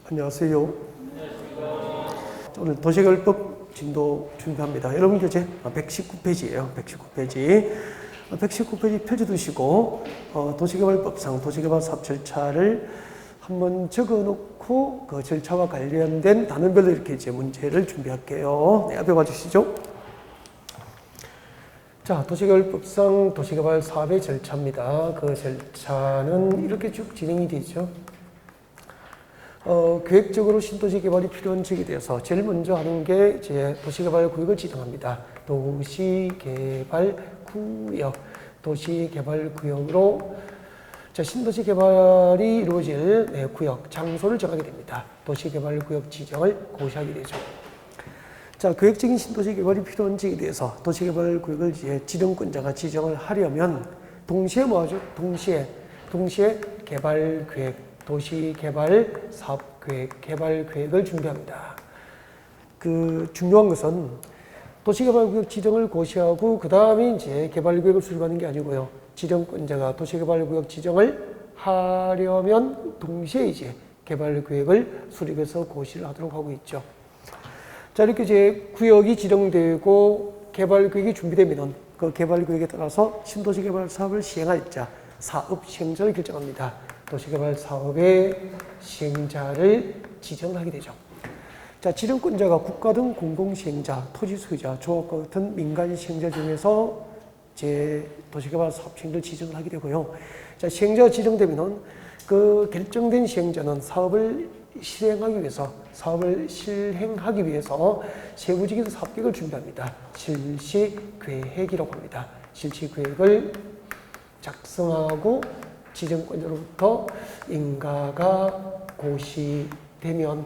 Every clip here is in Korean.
안녕하세요. 오늘 도시개발법 진도 준비합니다. 여러분 교재 119페이지예요. 119페이지. 119페이지 펼쳐두시고 도시개발법상 도시개발 사업 절차를 한번 적어놓고 그 절차와 관련된 단원별로 이렇게 이제 문제를 준비할게요. 네, 앞에 봐주시죠. 자, 도시개발법상 도시개발 사업의 절차입니다. 그 절차는 이렇게 쭉 진행이 되죠. 계획적으로 신도시 개발이 필요한 지역에 대해서 제일 먼저 하는 게 이제 도시개발 구역을 지정합니다. 도시개발구역, 도시개발구역으로 자, 신도시 개발이 이루어질 구역, 장소를 정하게 됩니다. 도시개발구역 지정을 고시하게 되죠. 자, 계획적인 신도시 개발이 필요한 지역에 대해서 도시개발구역을 이제 지정권자가 지정을 하려면 동시에 뭐하죠? 동시에 개발계획, 도시개발 사업계획, 개발계획을 준비합니다. 그 중요한 것은 도시개발구역 지정을 고시하고 그 다음에 이제 개발계획을 수립하는 게 아니고요. 지정권자가 도시개발구역 지정을 하려면 동시에 이제 개발계획을 수립해서 고시를 하도록 하고 있죠. 자, 이렇게 이제 구역이 지정되고 개발계획이 준비되면 그 개발계획에 따라서 신도시 개발 사업을 시행할 자, 사업 시행자를 결정합니다. 도시개발 사업의 시행자를 지정하게 되죠. 자, 지정권자가 국가 등 공공시행자, 토지 소유자, 조합과 같은 민간 시행자 중에서 제 도시개발 사업 시행자를 지정을 하게 되고요. 자, 시행자가 지정되면은 그 결정된 시행자는 사업을 실행하기 위해서 세부적인 사업계획을 준비합니다. 실시계획이라고 합니다. 실시계획을 작성하고 지정권자로부터 인가가 고시되면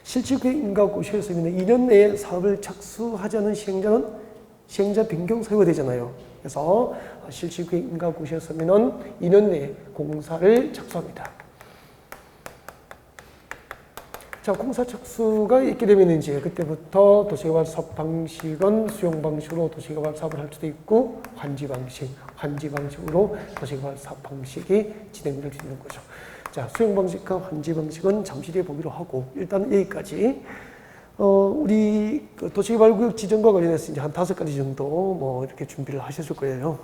실시계획 인가 고시했으면 2년 내에 사업을 착수하지 않은 시행자는 시행자 변경 사유가 되잖아요. 그래서 실시계획 인가 고시했으면 2년 내에 공사를 착수합니다. 자, 공사 착수가 있게 되면 이제 그때부터 도시개발 사업 방식은 수용 방식으로 도시개발 사업을 할 수도 있고 환지 방식으로 도시개발 사업 방식이 진행될 수 있는 거죠. 자, 수용 방식과 환지 방식은 잠시 뒤에 보기로 하고 일단 여기까지 우리 도시개발구역 지정과 관련해서 이제 한 5가지 정도 뭐 이렇게 준비를 하셨을 거예요.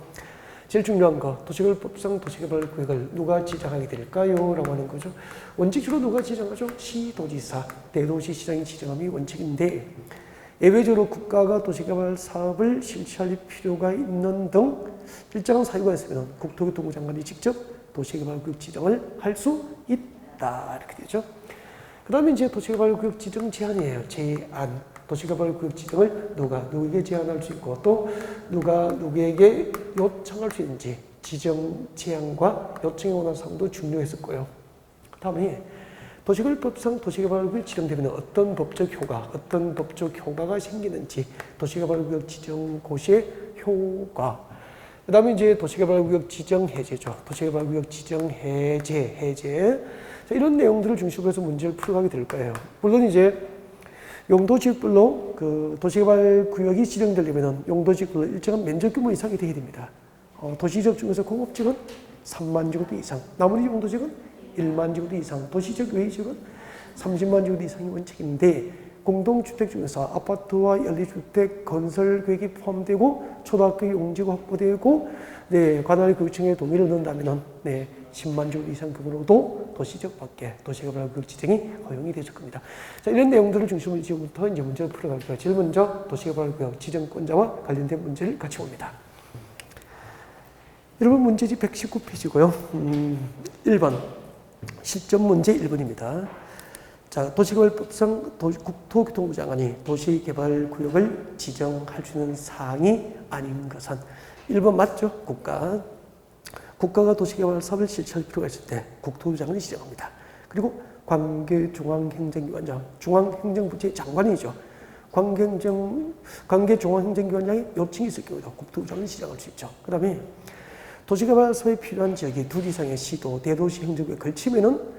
제일 중요한 거, 도시개발법상 도시개발구역을 누가 지정하게 될까요? 라고 하는 거죠. 원칙적으로 누가 지정하죠? 시도지사, 대도시시장이 지정함이 원칙인데 예외적으로 국가가 도시개발 사업을 실시할 필요가 있는 등 일정한 사유가 있으면 국토교통부 장관이 직접 도시개발구역 지정을 할 수 있다. 이렇게 되죠. 그 다음에 이제 도시개발구역 지정 제한이에요. 제한. 도시개발구역 지정을 누구에게 제한할 수 있고 또 누구에게 요청할 수 있는지 지정 제한과 요청의 원한 사항도 중요했을 거예요. 다음에 도시개발법상 도시개발구역 지정되면 어떤 법적 효과가 생기는지 도시개발구역 지정 고시의 효과. 그 다음에 이제 도시개발구역 지정 해제죠. 도시개발구역 지정 해제. 자, 이런 내용들을 중심으로 해서 문제를 풀어가게 될 거예요. 물론 이제 용도지역별로 그 도시개발구역이 지정되려면 용도지역별로 일정한 면적 규모 이상이 되게 됩니다. 도시지역 중에서 공업지역은 3만 제곱미 이상, 나머지 용도지역은 1만 제곱미 이상, 도시지역 외의 지역은 30만 제곱미 이상이 원칙인데 공동주택 중에서 아파트와 연립주택 건설 계획이 포함되고 초등학교 용지가 확보되고 관할 교육청의 동의를 얻는다면 10만 제곱 이상 규모로도 도시지역 밖에 도시개발구역 지정이 허용이 되실 겁니다. 자, 이런 내용들을 중심으로 지금부터 이제 문제를 풀어갈 거예요. 제일 먼저 도시개발구역 지정권자와 관련된 문제를 같이 봅니다. 여러분 문제지 119페이지고요. 1번 실전 문제 1번입니다. 자, 도시개발법상 국토교통부 장관이 도시개발구역을 지정할 수 있는 사항이 아닌 것은 1번 맞죠? 국가가 도시개발 사업을 실시할 필요가 있을 때 국토부 장관이 지정합니다. 그리고 관계 중앙행정기관장, 중앙행정부처의 장관이죠. 관계 중앙행정기관장의 요청이 있을 경우에도 국토부 장관이 지정할 수 있죠. 그 다음에 도시개발 사업에 필요한 지역이 2 이상의 시도, 대도시 행정구역에 걸치면은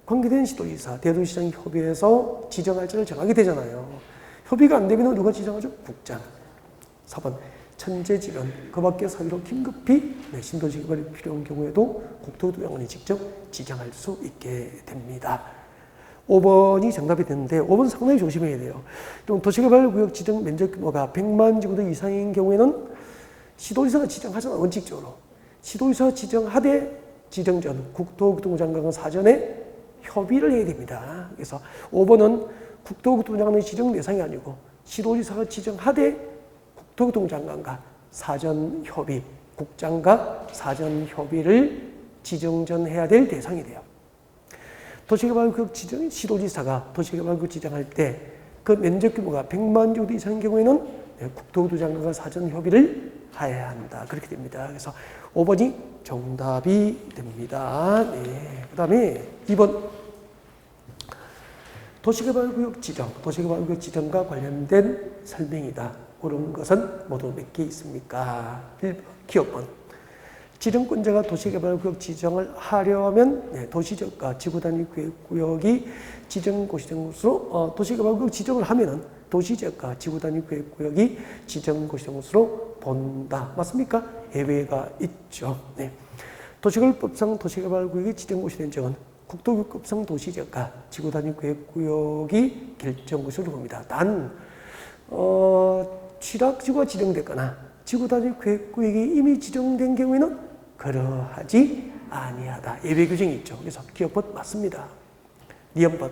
관계된 시도지사, 대도시장이 협의해서 지정할자를 정하게 되잖아요. 협의가 안 되면 누가 지정하죠? 국장. 4번. 천재지변, 그 밖의 사유로 긴급히 신도시 개발이 필요한 경우에도 국토교통부 장관이 직접 지정할 수 있게 됩니다. 5번이 정답이 됐는데 5번 상당히 조심해야 돼요. 그럼 도시개발구역 지정 면적 규모가 100만 제곱미터 이상인 경우에는 시도지사가 지정하잖아, 원칙적으로. 시도지사가 지정하되 지정 전 국토교통부 장관과 사전에 협의를 해야 됩니다. 그래서 5번은 국토교통부 장관의 지정 대상이 아니고 시도지사가 지정하되 국토교통부 장관과 사전 협의, 국장과 사전 협의를 지정 전 해야 될 대상이 돼요. 도시개발구역 지정, 시도지사가 도시개발구역 지정할 때 그 면적 규모가 100만 제곱미터 이상인 경우에는 국토교통부 장관과 사전 협의를 해야 한다. 그렇게 됩니다. 그래서 5번이 정답이 됩니다. 네. 그 다음에 2번. 도시개발구역 지정, 도시개발구역 지정과 관련된 설명이다. 옳은 것은 모두 몇 개 있습니까? 1번, 기업번. 지정권자가 도시개발구역 지정을 하려면 도시지역과 지구단위 계획구역이 지정고시정으로 도시개발구역 지정을 하면은 도시지역과 지구단위 계획구역이 지정고시정으로 본다. 맞습니까? 예외가 있죠. 네. 도시개발법상 도시개발구역이 지정고시된 적은 국토교급상 도시지역과 지구단위 계획구역이 결정고시로 봅니다. 단 취락지구가 지정됐거나 지구단위 계획구역이 이미 지정된 경우에는 그러하지 아니하다. 예외 규정이 있죠. 그래서 기업법 맞습니다. 니은법.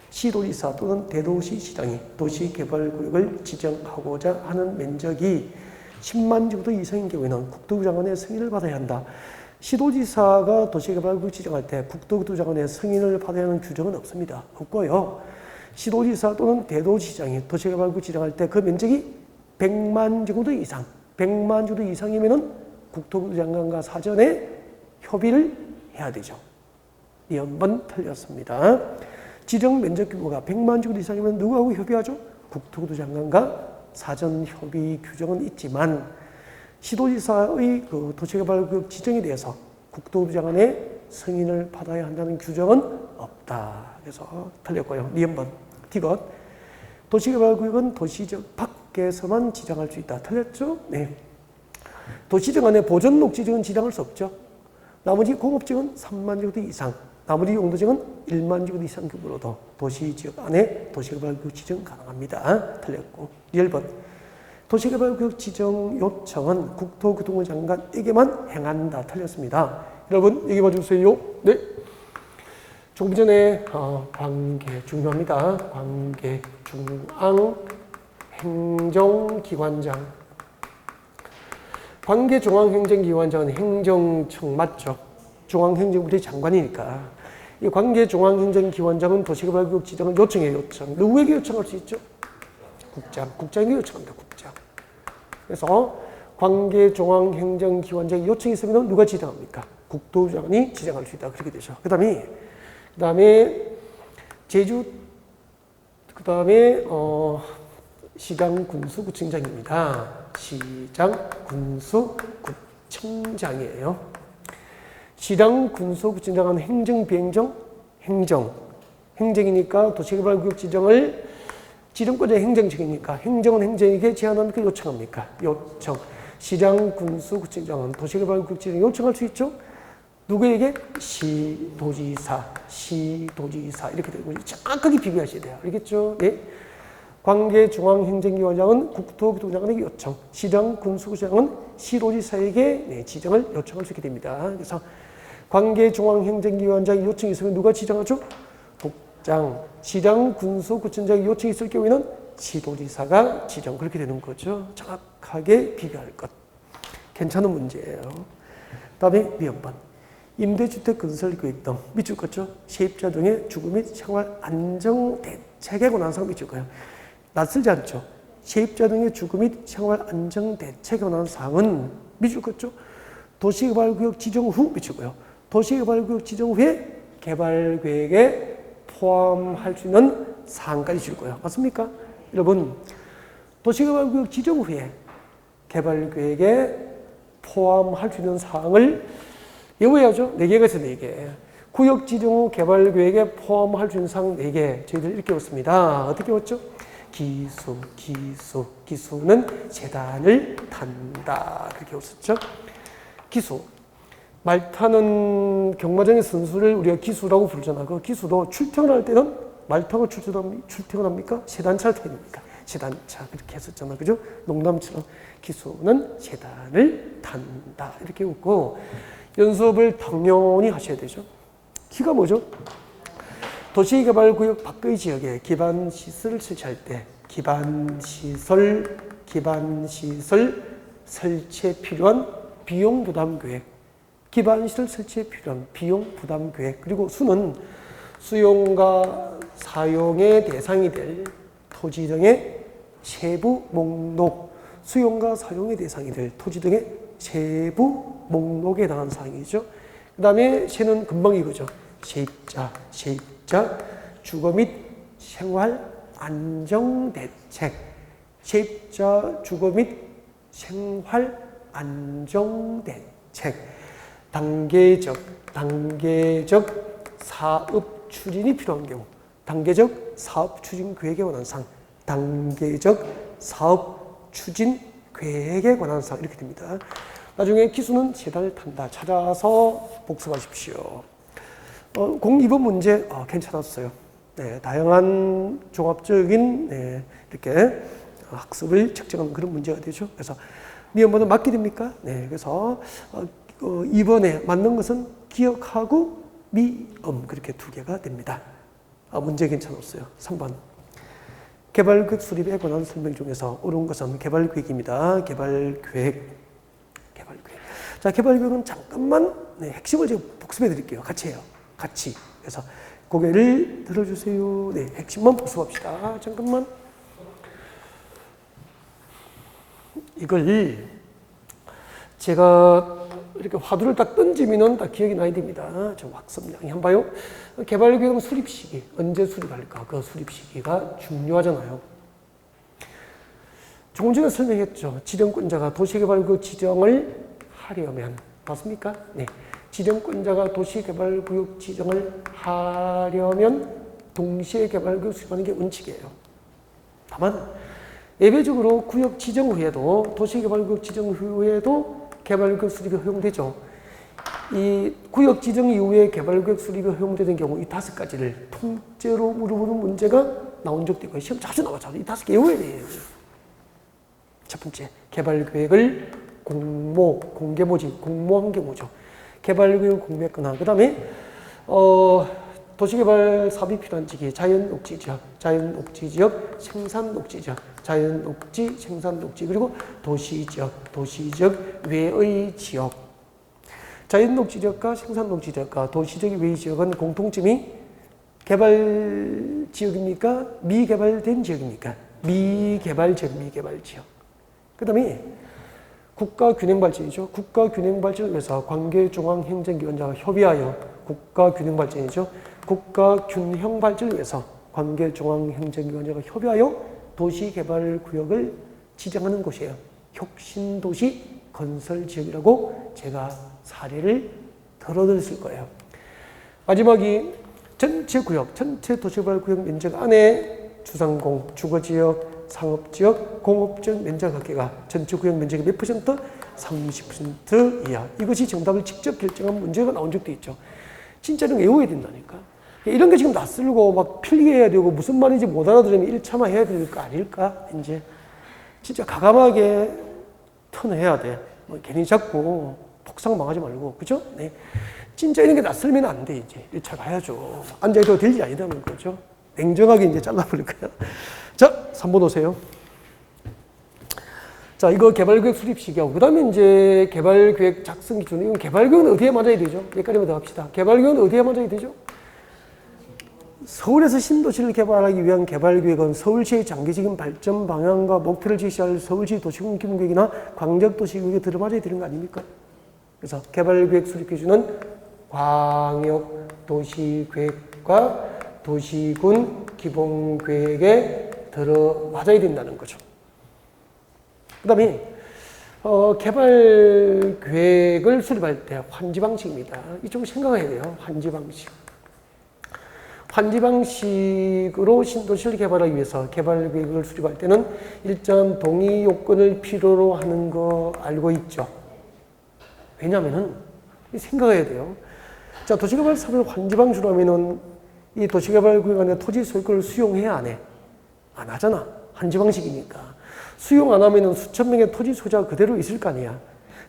시도지사 또는 대도시시장이 도시개발구역을 지정하고자 하는 면적이 10만 제곱미터 이상인 경우에는 국토부 장관의 승인을 받아야 한다. 시도지사가 도시개발구역 지정할 때 국토부 장관의 승인을 받아야 하는 규정은 없습니다. 없고요. 시도지사 또는 대도시장이 도시개발구역 지정할 때 그 면적이 100만 제곱미터 이상, 100만 제곱미터 이상이면은 국토부 장관과 사전에 협의를 해야 되죠. 이 한번 틀렸습니다. 지정 면적 규모가 100만 제곱미터 이상이면 누구하고 협의하죠? 국토부 장관과 사전 협의 규정은 있지만 시도지사의 그 도시개발구역 지정에 대해서 국토부 장관의 승인을 받아야 한다는 규정은 없다. 그래서 틀렸고요. 니은번. 디귿. 도시개발구역은 도시지역 밖에서만 지정할 수 있다. 틀렸죠? 네. 도시지역 안에 보존녹지지역은 지정할 수 없죠. 나머지 공업지역은 3만 제곱미터 이상, 나머지 용도지역은 1만 제곱미터 이상 규모로도 도시지역 안에 도시개발구역 지정 가능합니다. 틀렸고. 1번. 도시개발구역 지정 요청은 국토교통부 장관에게만 행한다. 틀렸습니다. 여러분 얘기 봐주세요. 네. 조금 전에 관계 중요합니다. 관계 중앙행정기관장. 관계 중앙행정기관장은 행정청 맞죠? 중앙행정부의 장관이니까. 이 관계 중앙행정기관장은 도시개발구역 지정을 요청해요. 요청. 누구에게 요청할 수 있죠? 국장. 국장에게 요청합니다. 국장. 그래서 관계 중앙행정기관장이 요청이 있으면 누가 지정합니까? 국토부 장관이 지정할 수 있다. 그렇게 되죠. 그 다음에 제주, 그 다음에 시장군수구청장입니다. 시장군수구청장이에요. 시장군수구청장은 행정비행정, 행정이니까 도시개발구역 지정을 지정권자의 행정청이니까 행정은 행정에게 제안합니까? 요청합니까? 요청. 시장군수구청장은 도시개발구역 지정 요청할 수 있죠? 누구에게? 시도지사 이렇게 되고 정확하게 비교하셔야 돼요. 알겠죠? 예. 관계중앙행정기관장은 국토교통부 장관에게 요청, 시장군수구청장은 시도지사에게 지정을 요청할 수 있게 됩니다. 그래서 관계중앙행정기관장이 요청이 있으면 누가 지정하죠? 국장. 시장군수구청장이 요청이 있을 경우에는 시도지사가 지정. 그렇게 되는 거죠. 정확하게 비교할 것. 괜찮은 문제예요. 다음에 미연번. 임대주택 건설 계획 등 밑줄 걷죠. 세입자 등의 주거 및 생활 안정 대책에 관한 사항 밑줄 거예요. 낯설지 않죠. 세입자 등의 주거 및 생활 안정 대책에 관한 사항은 밑줄 걷죠. 도시개발구역 지정 후 밑줄 거예요. 도시개발구역 지정 후에 개발계획에 포함할 수 있는 사항까지 줄 거예요. 맞습니까? 여러분, 도시개발구역 지정 후에 개발계획에 포함할 수 있는 사항을 외워야죠. 4개가 있어요. 4개. 구역 지정 후 개발계획에 포함할 수 있는 사항 4개. 저희들 이렇게 외웠습니다. 어떻게 외웠죠? 기수는 재단을 탄다. 그렇게 외웠었죠. 기수. 말 타는 경마장의 선수를 우리가 기수라고 부르잖아. 그 기수도 출퇴근할 때는 말 타고 출퇴근합니까? 세단차를 타야 됩니까? 세단차 그렇게 했었잖아. 그죠? 농담처럼 기수는 세단을 탄다. 이렇게 웃고 연습을 당연히 하셔야 되죠. 키가 뭐죠? 도시개발구역 밖의 지역에 기반시설을 설치할 때 기반시설 설치에 필요한 비용 부담 계획, 기반시설 설치에 필요한 비용 부담 계획, 그리고 수는 수용과 사용의 대상이 될 토지 등의 세부 목록, 수용과 사용의 대상이 될 토지 등의 세부 목록에 해당하는 사항이죠. 그 다음에 세는 금방 이거죠. 세입자, 주거 및 생활 안정대책, 세입자 주거 및 생활 안정대책, 단계적 사업 추진이 필요한 경우, 단계적 사업 추진 계획에 관한 사항, 단계적 사업 추진 계획에 관한 사항 이렇게 됩니다. 나중에 기수는 세단을 탄다. 찾아서 복습하십시오. 02번 문제 괜찮았어요. 네, 다양한 종합적인 이렇게 학습을 측정하는 그런 문제가 되죠. 그래서 미음번호 맞게 됩니까? 네, 그래서 2번에 맞는 것은 기억하고 미음 그렇게 두 개가 됩니다. 문제 괜찮았어요. 3번. 개발계획 수립에 관한 설명 중에서 옳은 것은 개발계획입니다. 개발계획. 자, 개발계획은 잠깐만 핵심을 제가 복습해 드릴게요. 같이 해요. 같이. 그래서 고개를 들어주세요. 네, 핵심만 복습합시다. 잠깐만. 이걸 제가 이렇게 화두를 딱 던지면 다 기억이 나야 됩니다. 저 학습량이 한번 봐요. 개발계획은 수립 시기, 언제 수립할까? 그 수립 시기가 중요하잖아요. 조금 전에 설명했죠. 지정권자가 도시개발구역 지정을 하려면, 맞습니까? 네. 지정권자가 도시개발구역 지정을 하려면 동시에 개발구역 수립하는 게 원칙이에요. 다만 예외적으로 구역 지정 후에도 도시개발구역 지정 후에도 개발구역 수립이 허용되죠. 이 구역 지정 이후에 개발구역 수립이 허용되는 경우 이 5가지를 통째로 물어보는 문제가 나온 적도 있고 시험 자주 나왔죠. 이 5개 외워야 돼요. 첫 번째, 개발계획을 공개모집, 공모한 경우죠. 개발구역 공모했거나, 그 다음에 도시개발 사업이 필요한 지기, 자연녹지지역, 생산녹지지역, 자연녹지, 생산녹지, 그리고 도시지역 외의 지역. 자연녹지지역과 생산녹지지역과 도시지역 외의 지역은 공통점이 개발지역입니까? 미개발된 지역입니까? 미개발지역. 그 다음에 국가균형발전이죠. 국가균형발전을 위해서 관계중앙행정기관자가 협의하여 국가균형발전이죠. 국가균형발전을 위해서 관계중앙행정기관자가 협의하여 도시개발구역을 지정하는 곳이에요. 혁신도시 건설지역이라고 제가 사례를 들어드렸을 거예요. 마지막이 전체 구역, 전체 도시개발구역 면적 안에 주상공, 주거지역, 상업지역, 공업지역 면적 합계가 전체 구역 면적의 몇 %? 30% 이하. 이것이 정답을 직접 결정한 문제가 나온 적도 있죠. 진짜는 외워야 된다니까. 이런 게 지금 낯설고 막 필기해야 되고 무슨 말인지 못 알아들으면 1차만 해야 될 거 아닐까? 이제 진짜 가감하게 턴해야 돼. 뭐 괜히 자꾸 폭삭 망하지 말고. 그죠? 네. 진짜 이런 게 낯설면 안 돼, 이제. 1차 가야죠. 앉아있어도 될 일이 아니다는 거죠. 냉정하게 이제 잘라버릴 거야. 자, 3번 오세요. 자, 이거 개발계획 수립 시기하고, 그 다음에 이제 개발계획 작성 기준. 이건 개발계획은 어디에 맞아야 되죠? 여기까지만 더 합시다. 개발계획은 어디에 맞아야 되죠? 서울에서 신도시를 개발하기 위한 개발계획은 서울시의 장기적인 발전 방향과 목표를 제시할 서울시 도시군기본계획이나 광역도시계획에 들어맞아야 되는 거 아닙니까? 그래서 개발계획 수립 기준은 광역도시계획과 도시군 기본계획에 들어맞아야 된다는 거죠. 그 다음에 개발계획을 수립할 때 환지방식입니다. 이쪽 생각해야 돼요. 환지방식으로 신도시를 개발하기 위해서 개발계획을 수립할 때는 일정한 동의 요건을 필요로 하는 거 알고 있죠. 왜냐하면 생각해야 돼요. 자, 도시개발 사업을 환지방식으로 하면은 이 도시개발구역 안에 토지 소유권을 수용해야 안 해? 안 하잖아. 환지방식이니까. 수용 안 하면은 수천 명의 토지 소유자가 그대로 있을 거 아니야.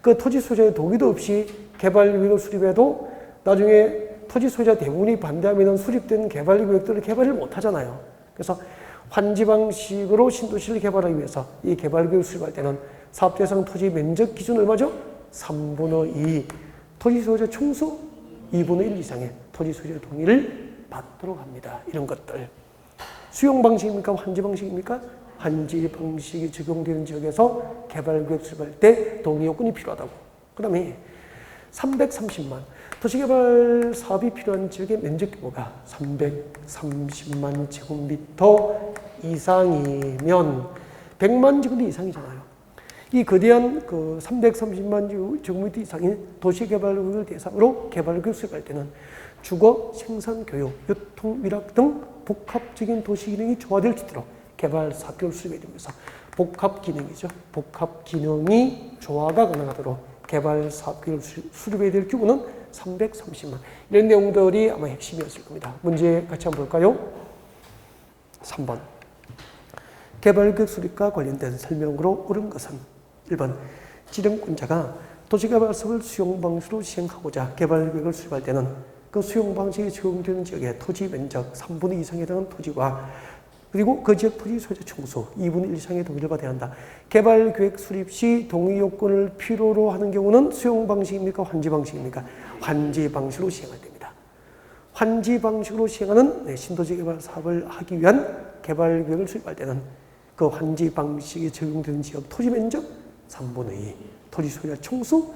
그 토지 소유자의 동의도 없이 개발구역을 수립해도 나중에 토지 소유자 대부분이 반대하면 수립된 개발구역들을 개발을 못 하잖아요. 그래서 환지 방식으로 신도시를 개발하기 위해서 이 개발구역을 수립할 때는 사업 대상 토지 면적 기준 얼마죠? 3분의 2 토지 소유자 총수 2분의 1 이상의 토지 소유자 동의를 받도록 합니다. 이런 것들. 수용 방식입니까? 환지 방식입니까? 환지 방식이 적용되는 지역에서 개발구역 수립할 때 동의 요건이 필요하다고. 그 다음에 330만. 도시개발 사업이 필요한 지역의 면적 규모가 330만 제곱미터 이상이면 100만 제곱미터 이상이잖아요. 이 거대한 그 330만 제곱미터 이상의 도시개발구역을 대상으로 개발구역 수립할 때는 주거, 생산, 교육, 유통, 위락 등 복합적인 도시 기능이 조화될 수 있도록 개발 사업을 수립해야 됩니다. 복합 기능이죠. 복합 기능이 조화가 가능하도록 개발 사업을 수립해야 될 규모는 330만. 이런 내용들이 아마 핵심이었을 겁니다. 문제 같이 한번 볼까요? 3번. 개발구역 수립과 관련된 설명으로 옳은 것은 1번. 지정권자가 도시개발 사업을 수용 방식으로 시행하고자 개발구역을 수립할 때는 그 수용 방식이 적용되는 지역의 토지 면적 3분의 2 이상에 해당하는 토지와 그리고 그 지역 토지 소유자 총수 2분의 1 이상의 동의를 받아야 한다. 개발계획 수립 시 동의 요건을 필요로 하는 경우는 수용 방식입니까? 환지 방식입니까? 환지 방식으로 시행할 때입니다. 환지 방식으로 시행하는 신도시 개발 사업을 하기 위한 개발계획을 수립할 때는 그 환지 방식이 적용되는 지역 토지 면적 3분의 2, 토지 소유자 총수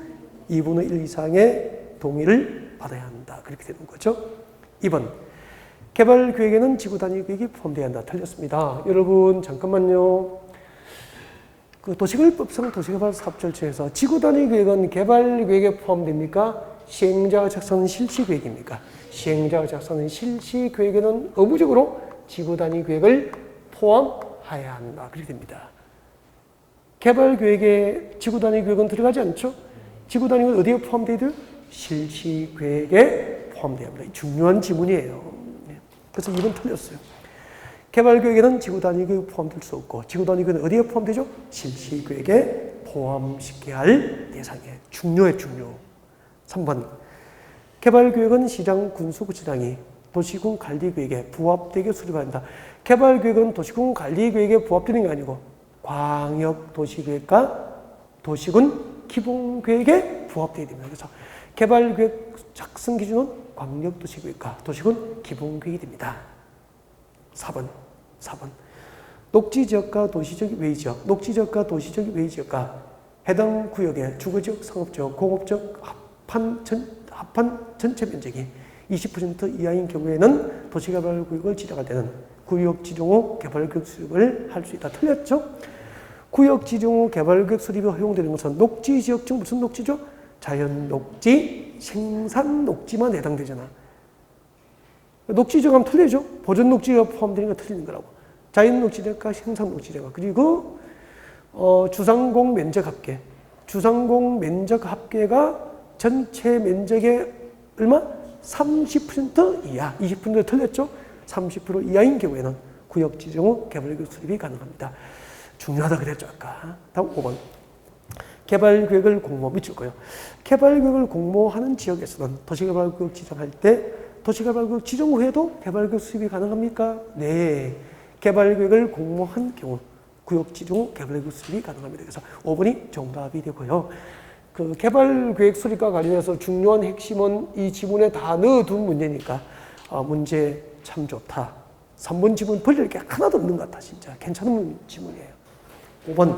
2분의 1 이상의 동의를 받아야 한다. 그렇게 되는 거죠. 2번. 개발계획에는 지구단위계획이 포함되어야 한다. 틀렸습니다. 여러분 잠깐만요. 그 도시개발법상 도시개발사업절차에서 지구단위계획은 개발계획에 포함됩니까? 시행자가 작성하는 실시계획입니까? 시행자가 작성하는 실시계획에는 의무적으로 지구단위계획을 포함해야 한다. 그렇게 됩니다. 개발계획에 지구단위계획은 들어가지 않죠? 지구단위계획은 어디에 포함되어 있어요? 실시계획에 포함되어야 합니다. 중요한 지문이에요. 그래서 2번 틀렸어요. 개발계획에는 지구단위계획이 포함될 수 없고 지구단위계획은 어디에 포함되죠? 실시계획에 포함시켜야 할 대상이에요. 중요해 중요. 3번. 개발계획은 시장, 군수, 구청장이 도시군 관리계획에 부합되게 수립한다. 개발계획은 도시군 관리계획에 부합되는 게 아니고 광역도시계획과 도시군 기본계획에 부합되어야 됩니다. 그래서 개발계획 작성 기준은 광역도시계획과 도시군 기본계획이 됩니다. 4번. 녹지지역과 도시적 외지역, 녹지지역과 도시적 외지역과 해당 구역의 주거지역, 상업지역, 공업적 합한 전체 면적이 20% 이하인 경우에는 도시개발구역을 지정할 때는 구역 지정 후 개발구역 수립을 할 수 있다. 틀렸죠? 구역 지정 후 개발구역 수립이 허용되는 것은 녹지지역 중 무슨 녹지죠? 자연 녹지, 생산 녹지만 해당되잖아. 녹지지역 하면 틀리죠? 보존 녹지가 포함되는 거 틀리는 거라고. 자연 녹지대가 생산 녹지대가. 그리고 주상공 면적 합계. 주상공 면적 합계가 전체 면적의 얼마? 30% 이하. 20% 틀렸죠? 30% 이하인 경우에는 구역 지정 후 개발구역 수립이 가능합니다. 중요하다 그랬죠 아까. 다음 5번. 개발계획을 공모 밑줄 거예요. 개발계획을 공모하는 지역에서는 도시개발구역 지정할 때 도시개발구역 지정 후에도 개발구역 수립이 가능합니까? 네. 개발계획을 공모한 경우 구역 지정 후 개발구역 수립이 가능합니다. 그래서 5번이 정답이 되고요. 그 개발계획 수립과 관련해서 중요한 핵심은 이 지문에 다 넣어둔 문제니까 문제 참 좋다. 3번 지문 벌릴 게 하나도 없는 것 같아. 진짜 괜찮은 지문이에요. 5번.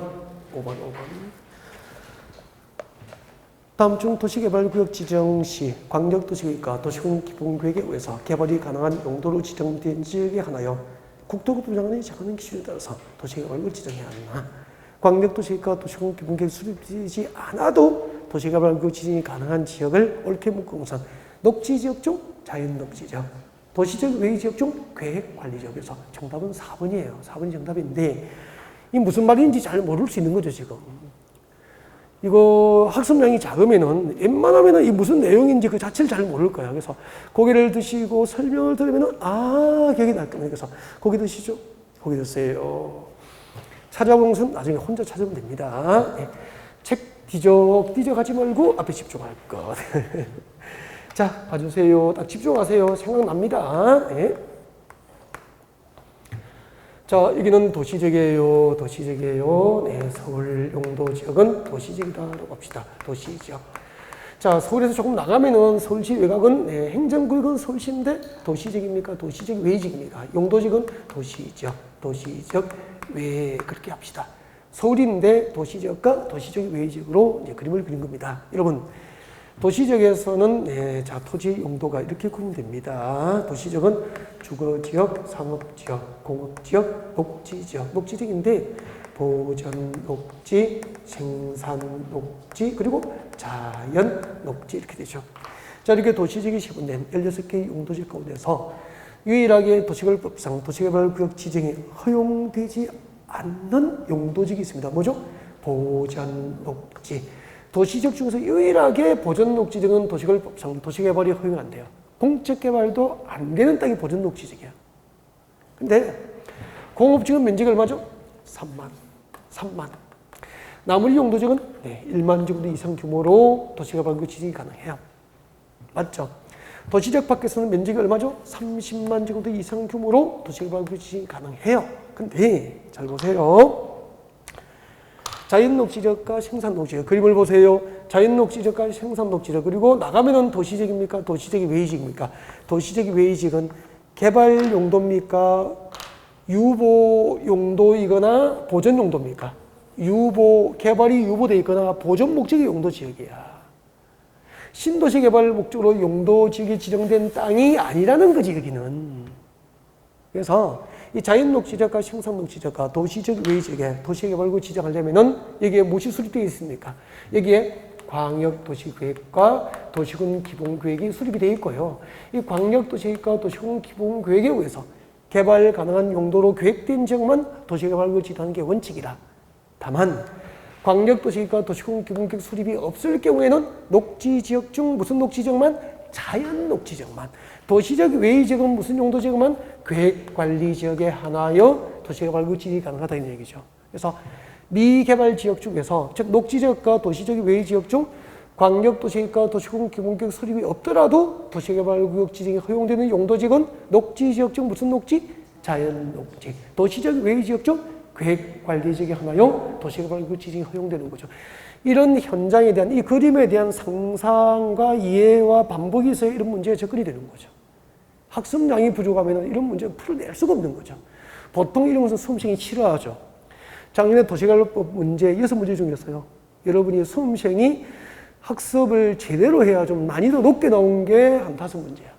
다음 중 도시개발구역 지정 시 광역도시계획과 도시군 기본계획에 의해서 개발이 가능한 용도로 지정된 지역에 하나여 국토교통부 장관이 정하는 기준에 따라서 도시개발구역을 지정해야 하나. 광역도시계획과 도시군 기본계획 수립되지 않아도 도시개발구역 지정이 가능한 지역을 옳게 묶은 것은 녹지지역 중 자연녹지지역, 도시적 외지역 중 계획관리지역에서 정답은 4번이에요. 4번이 정답인데 이 무슨 말인지 잘 모를 수 있는 거죠 지금. 이거 학습량이 작으면은 웬만하면은 이 무슨 내용인지 그 자체를 잘 모를 거야. 그래서 고개를 드시고 설명을 들으면은 기억이 날 겁니다. 그래서 고개 드시죠. 고개 드세요. 찾아본 것은 나중에 혼자 찾으면 됩니다. 네. 책 뒤적가지 말고 앞에 집중할 것. 자, 봐주세요. 딱 집중하세요. 생각납니다. 네. 자, 여기는 도시적이에요. 도시적이에요. 네, 서울 용도 지역은 도시적이다라고 합시다. 도시지역. 자, 서울에서 조금 나가면은 서울시 외곽은 행정구역은 서울시인데 도시적입니까? 도시적 외지역입니까? 용도지역은 도시지역, 도시적 외 그렇게 합시다. 서울인데 도시지역과 도시적 외지역으로 이제 그림을 그린 겁니다. 여러분, 도시적에서는 자, 토지 용도가 이렇게 구분됩니다. 도시적은 주거지역, 상업지역, 공업지역, 녹지지역. 녹지지역인데 보전 녹지, 생산 녹지, 그리고 자연 녹지 이렇게 되죠. 자, 이렇게 도시지역이 시분된 16개의 용도지역 가운데서 유일하게 도시개발법상 도시개발구역 지정이 허용되지 않는 용도지역이 있습니다. 뭐죠? 보전 녹지. 도시지역 중에서 유일하게 보전 녹지지역은 도시개발법상 도시개발이 허용 안 돼요. 공적개발도 안 되는 땅이 보전 녹지지역이야. 근데 공업지역 면적이 얼마죠? 3만. 나머지 용도지역은 1만 정도 이상 규모로 도시개발구역 지정이 가능해요. 맞죠? 도시지역 밖에서는 면적이 얼마죠? 30만 정도 이상 규모로 도시개발구역 지정이 가능해요. 근데 잘 보세요. 자연녹지지역과 생산녹지지역 그림을 보세요. 자연녹지지역과 생산녹지지역 그리고 나가면은 도시지역입니까? 도시지역이 외지역입니까? 도시지역이 외지역은 개발 용도입니까? 유보 용도이거나 보전 용도입니까? 개발이 유보되어 있거나 보전 목적의 용도 지역이야. 신도시 개발 목적으로 용도 지역이 지정된 땅이 아니라는 거지, 여기는. 그래서 이 자연녹지지역과 생산녹지지역과 도시적 외지역에 도시개발구역 지정하려면은 여기에 무엇이 수립되어 있습니까? 여기에 광역도시계획과 도시군 기본계획이 수립이 되어 있고요. 이 광역도시계획과 도시군 기본계획에 의해서 개발 가능한 용도로 계획된 지역만 도시개발구역 지정하는 게 원칙이라. 다만 광역도시계획과 도시군 기본계획 수립이 없을 경우에는 녹지지역 중 무슨 녹지지역만? 자연녹지지역만. 도시적 외지역은 무슨 용도지역만? 계획관리지역의 하나여 도시개발구역 지정이 가능하다 이 얘기죠. 그래서 미개발 지역 중에서 즉 녹지지역과 도시적 외지역 중 광역도시계획과 도시군 기본계획 수립이 없더라도 도시개발구역 지정이 허용되는 용도지역은 녹지지역 중 무슨 녹지? 자연녹지. 도시적 외지역 중 계획관리지역의 하나여 도시개발구역 지정이 허용되는 거죠. 이런 현장에 대한 이 그림에 대한 상상과 이해와 반복이 있어야 이런 문제에 접근이 되는 거죠. 학습량이 부족하면 이런 문제를 풀어낼 수가 없는 거죠. 보통 이런 것은 수험생이 싫어하죠. 작년에 도시개발법 문제 6문제 중이었어요. 여러분이 수험생이 학습을 제대로 해야 좀 난이도 높게 나온 게 한 5문제야.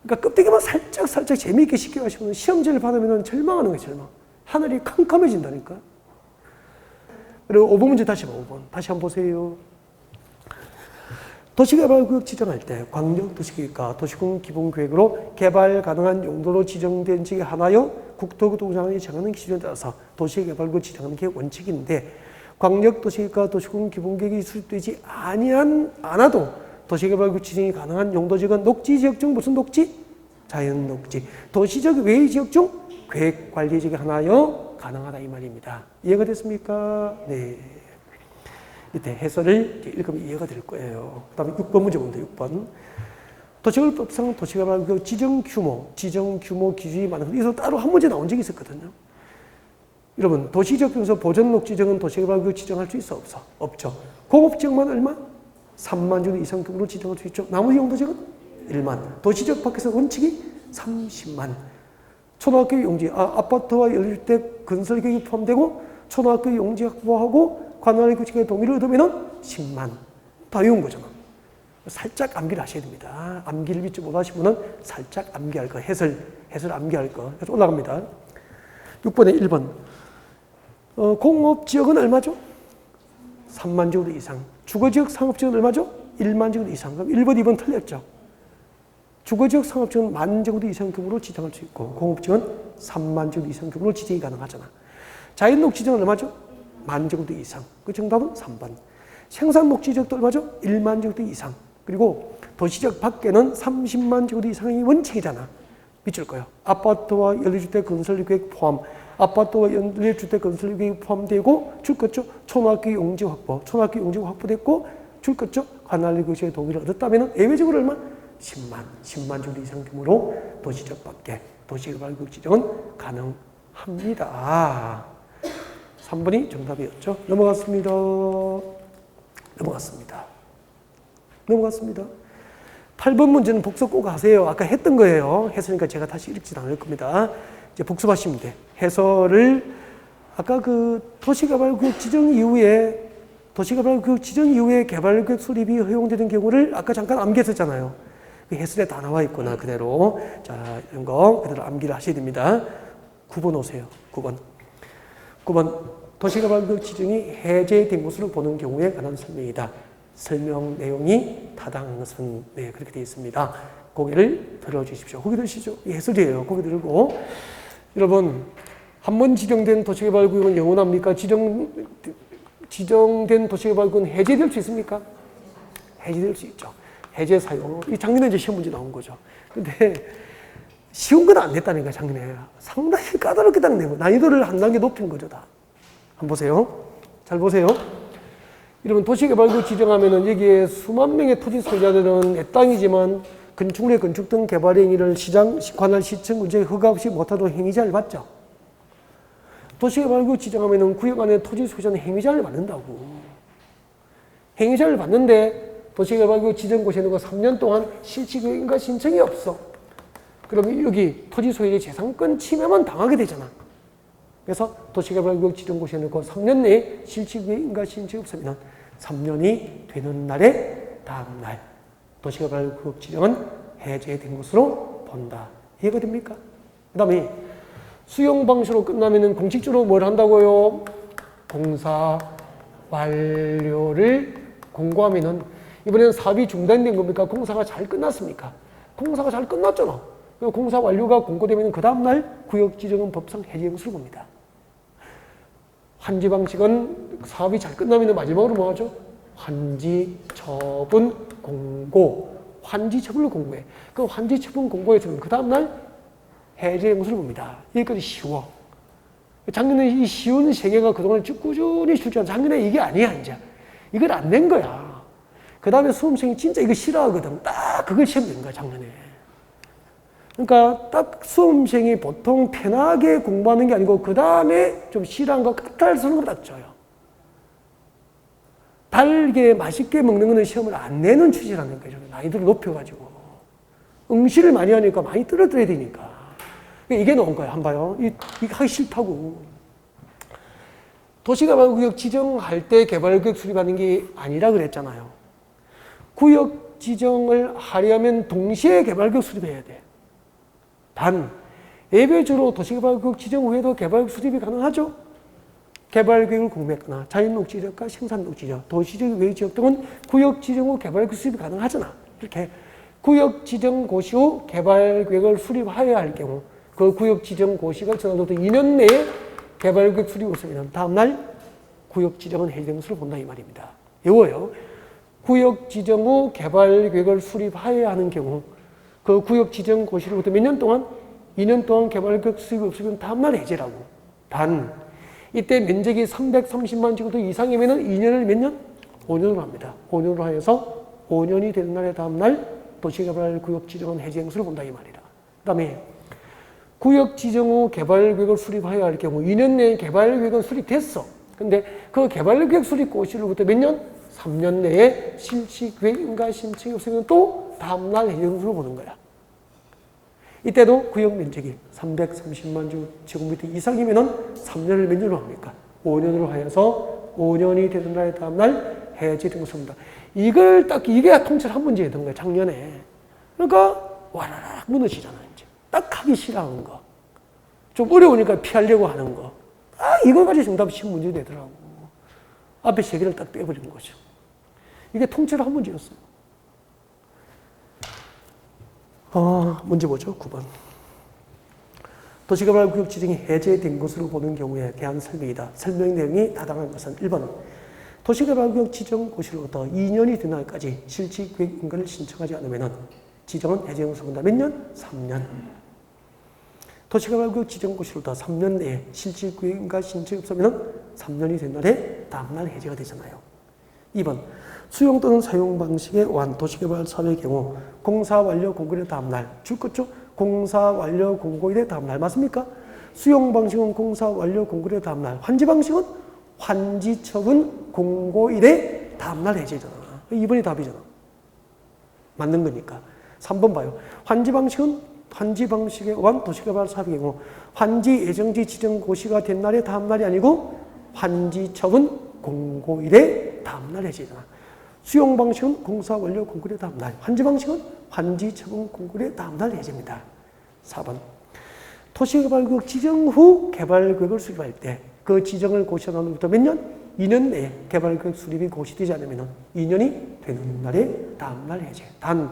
그러니까 껍데기만 살짝 재미있게 쉽게 하시면 시험지를 받으면 절망하는 거예요, 절망. 하늘이 캄캄해진다니까. 그리고 5번 문제 다시 봐, 5번. 다시 한번 보세요. 도시개발구역 지정할 때 광역도시계획과 도시군 기본계획으로 개발 가능한 용도로 지정된 지역의 하나여 국토교통부 장관이 정하는 기준에 따라서 도시개발구역 지정하는 게 원칙인데 광역도시계획과 도시군 기본계획이 수립되지 않아도 도시개발구역 지정이 가능한 용도지역은 녹지지역 중 무슨 녹지? 자연녹지. 도시적 외지역 중 계획관리지역의 하나여 가능하다 이 말입니다. 이해가 됐습니까? 네. 밑에 해설을 읽으면 이해가 될 거예요. 그 다음에 6번 문제 보면 돼요. 6번. 도시개발법상 도시개발구역 지정 규모 기준이 많은 여기서 따로 한 문제 나온 적이 있었거든요. 여러분, 도시지역 중에서 보전녹지지역은 도시개발구역 지정할 수 있어? 없어? 없죠. 공업지역만 얼마? 3만 정도 이상 규모로 지정할 수 있죠. 나머지 용도지역은 1만. 도시지역 밖에서 원칙이 30만. 초등학교 용지, 아파트와 연립대 건설 계획이 포함되고 초등학교 용지 확보하고 관할 규칙의 동의를 얻으면 10만. 다 외운 거잖아. 살짝 암기를 하셔야 됩니다. 암기를 믿지 못하신 분은 살짝 암기할 거, 해설 암기할 거. 그래서 올라갑니다. 6번에 1번. 공업지역은 얼마죠? 3만 정도 이상. 주거지역, 상업지역은 얼마죠? 1만 정도 이상. 그럼 1번, 2번 틀렸죠? 주거지역, 상업지역은 1만 정도 이상 규모로 지정할 수 있고 공업지역은 3만 정도 이상 규모로 지정이 가능하잖아. 자연녹지지역은 얼마죠? 1만 정도 이상. 그 정답은 3번. 생산 목지적도 얼마죠? 1만 제곱미터 이상. 그리고 도시적 밖에는 30만 제곱미터 이상이 원칙이잖아. 밑줄 거예요. 아파트와 연립주택 건설 계획 포함, 아파트와 연립주택 건설 계획 포함되고 줄 것죠. 초등학교 용지 확보, 초등학교 용지가 확보됐고 줄 것죠. 관할 교시의 동의를 얻었다면 예외적으로 얼마? 10만 제곱미터 이상 규모로 도시적 밖에 도시개발구역 지정은 가능합니다. 3번이 정답이었죠. 넘어갔습니다. 8번 문제는 복습 꼭 하세요. 아까 했던 거예요. 했으니까 제가 다시 읽지 않을 겁니다. 이제 복습하시면 돼. 해설을 아까 그 도시개발구역 지정 이후에 개발구역 수립이 허용되는 경우를 아까 잠깐 암기했었잖아요. 그 해설에 다 나와 있구나, 그대로. 자, 이런 거 그대로 암기를 하셔야 됩니다. 9번 오세요. 9번. 도시개발구역 지정이 해제된 것으로 보는 경우에 관한 설명이다. 설명 내용이 타당한 것은 네, 그렇게 되어 있습니다. 고개를 들어주십시오. 고개 들으시죠. 이 해설이에요. 고개 들고. 여러분, 한번 지정된 도시개발구역은 영원합니까? 지정된 도시개발구역은 해제될 수 있습니까? 해제될 수 있죠. 해제 사용. 이 작년에 이제 시험 문제 나온 거죠. 근데 쉬운 건 안 냈다니까, 작년에. 상당히 까다롭게 딱 내고 난이도를 한 단계 높인 거죠, 다. 한번 보세요. 잘 보세요. 여러분, 도시개발구역 지정하면은 여기에 수만 명의 토지 소유자들은 내 땅이지만 건축물의 건축 등 개발 행위를 관할 시청 군청에 허가 없이 못하도록 행위자를 받죠. 도시개발구역 지정하면은 구역 안에 토지 소유자는 행위자를 받는다고. 행위자를 받는데 도시개발구역 지정고시에 그 3년 동안 실질인가 신청이 없어. 그러면 여기 토지 소유의 재산권 침해만 당하게 되잖아. 그래서 도시개발구역 지정고시에 놓고 3년 내에 실질인가 신청이 없으면 3년이 되는 날에 다음 날 도시개발구역 지정은 해제된 것으로 본다. 이해가 됩니까? 그 다음에 수용 방식으로 끝나면은 공식적으로 뭘 한다고요? 공사 완료를 공고하면은 이번에는 사업이 중단된 겁니까? 공사가 잘 끝났습니까? 공사가 잘 끝났잖아. 공사 완료가 공고되면 그 다음날 구역 지정은 법상 해제된 것으로 봅니다. 환지 방식은 사업이 잘 끝나면 마지막으로 뭐 하죠? 환지 처분 공고. 환지 처분을 공고해. 그 환지 처분 공고에서는 그 다음날 해제된 것으로 봅니다. 여기까지 쉬워. 작년에 이 쉬운 세 개가 그동안 쭉 꾸준히 출제한 작년에 이게 아니야, 이제. 이걸 안 낸 거야. 그 다음에 수험생이 진짜 이거 싫어하거든. 딱 그걸 시험 낸 거야, 작년에. 그러니까 딱 수험생이 보통 편하게 공부하는 게 아니고 그 다음에 좀 싫어한 거 까탈 쓰는 거 딱 줘요. 달게 맛있게 먹는 거는 시험을 안 내는 취지라는 거죠. 난이도를 높여가지고. 응시를 많이 하니까 많이 떨어뜨려야 되니까. 이게 나온 거야. 한번 봐요. 이게 하기 싫다고. 도시개발구역 지정할 때 개발구역 수립하는 게 아니라 그랬잖아요. 구역 지정을 하려면 동시에 개발구역 수립해야 돼. 단, 예외적으로 도시개발구역 지정 후에도 개발구역 수립이 가능하죠? 개발구역을 공매했거나 자연녹지적과 생산녹지적, 도시적 외지역 등은 구역 지정 후 개발구역 수립이 가능하잖아. 이렇게 구역 지정 고시 후 개발구역을 수립하여야 할 경우 그 구역 지정 고시가 지나도 2년 내에 개발구역 수립이 없으면 다음날 구역 지정은 해제된 것으로 본다 이 말입니다. 외워요. 구역 지정 후 개발구역을 수립하여야 하는 경우 그 구역 지정 고시로부터 몇 년 동안? 2년 동안 개발구역 수립이 없으면 다음날 해제라고. 단 이때 면적이 330만 제곱미터 이상이면 2년을 몇 년? 5년으로 합니다. 5년으로 하여서 5년이 되는 날에 다음날 도시개발구역 지정은 해제된 것으로 본다 이 말이다. 그 다음에 구역 지정 후 개발구역을 수립하여야 할 경우 2년 내에 개발구역은 수립됐어. 근데 그 개발구역 수립 고시로부터 몇 년? 3년 내에 실시계획인가 신청이 없으면 또 다음날 해제된 것으로 보는 거야. 이때도 구역 면적이 330만 제곱미터 이상이면 3년을 몇 년으로 합니까? 5년으로 하여서 5년이 되는 날에 다음날 해제된 것으로 봅니다. 이걸 딱 이게 통째로 한 문제였던 거야, 작년에. 그러니까 와라락 무너지잖아, 이제. 딱 하기 싫어하는 거. 좀 어려우니까 피하려고 하는 거. 이걸 가지고 정답 시험 문제 되더라고. 앞에 세 개를 딱 빼버리는 거죠. 이게 통째로 한 문제였어요. 문제 보죠. 9번. 도시개발구역 지정이 해제된 것으로 보는 경우에 대한 설명이다. 설명 내용이 타당한 것은 1번. 도시개발구역 지정고시로부터 2년이 된 날까지 실질구역 인가를 신청하지 않으면 지정은 해제용서보다 몇 년? 3년. 도시개발구역 지정고시로부터 3년 내에 실질구역 인가 신청이 없으면 3년이 된 날에 다음날 해제가 되잖아요. 2번 수용 또는 사용 방식의 완 도시개발 사업의 경우 공사 완료 공고일의 다음날 줄 것죠? 공사 완료 공고일의 다음날 맞습니까? 수용 방식은 공사 완료 공고일의 다음날, 환지 방식은 환지 처분 공고일의 다음날 해제잖아. 2번이 답이잖아. 맞는 거니까. 3번 봐요. 환지 방식은 환지 방식의 완 도시개발 사업의 경우 환지 예정지 지정 고시가 된 날의 다음날이 아니고 환지 처분 공고일의 다음날 해제잖아. 수용 방식은 공사 완료 공고일의 다음날, 환지 방식은 환지 처분 공고일의 다음날 해제입니다. 4번 도시개발구역 지정 후 개발구역을 수립할 때 그 지정을 고시한 날부터 몇 년? 2년 내에 개발구역 수립이 고시되지 않으면 2년이 되는 날에 다음날 해제. 단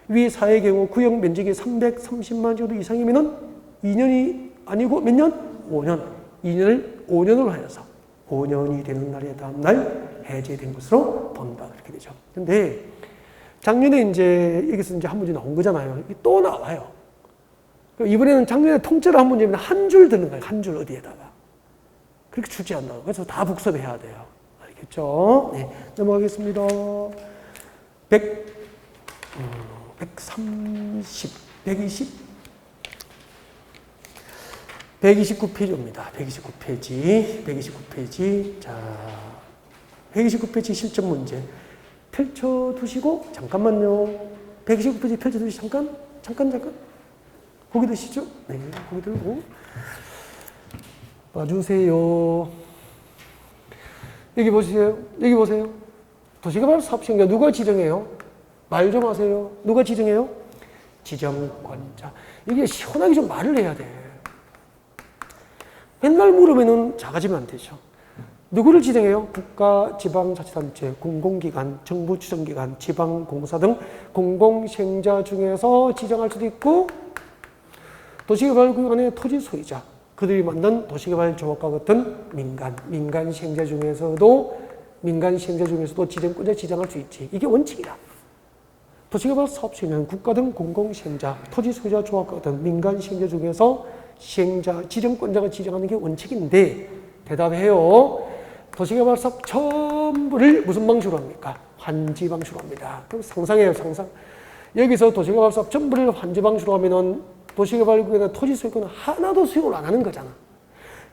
위 사의 경우 구역 면적이 330만 제곱 이상이면 2년이 아니고 몇 년? 5년. 2년을 5년으로 하여서 5년이 되는 날에 다음날 해제된 것으로 본다. 그렇게 되죠. 근데 작년에 이제 여기서 이제 한 문제 나온 거잖아요. 또 나와요. 이번에는 작년에 통째로 한 문제면 한 줄 드는 거예요. 한 줄 어디에다가. 그렇게 출제 안 나와요. 그래서 다 복습해야 돼요. 알겠죠? 네. 넘어가겠습니다. 129페이지입니다. 129페이지. 자, 129페이지 실전 문제. 펼쳐두시고, 잠깐만요. 129페이지 펼쳐두시고, 잠깐. 고기 드시죠? 네, 고기 들고. 봐주세요. 여기 보세요. 도시개발 사업시행자 누가 지정해요? 말 좀 하세요. 누가 지정해요? 지정권자. 이게 시원하게 좀 말을 해야 돼. 맨날 물으면은 작아지면 안 되죠. 누구를 지정해요? 국가, 지방자치단체, 공공기관, 정부 추정기관, 지방공사 등 공공시행자 중에서 지정할 수도 있고 도시개발구역의 토지 소유자, 그들이 만든 도시개발조합과 같은 민간 시행자 중에서도 지정권자 지정할 수 있지. 이게 원칙이다. 도시개발 사업 시행자는 국가 등 공공시행자, 토지 소유자 조합과 같은 민간 시행자 중에서 지정권자가 지정하는 게 원칙인데 대답해요. 도시개발 사업 전부를 무슨 방식으로 합니까? 환지 방식으로 합니다. 그럼 상상해요, 상상. 여기서 도시개발 사업 전부를 환지 방식으로 하면은 도시개발구역의 토지 소유권은 하나도 수용을 안 하는 거잖아.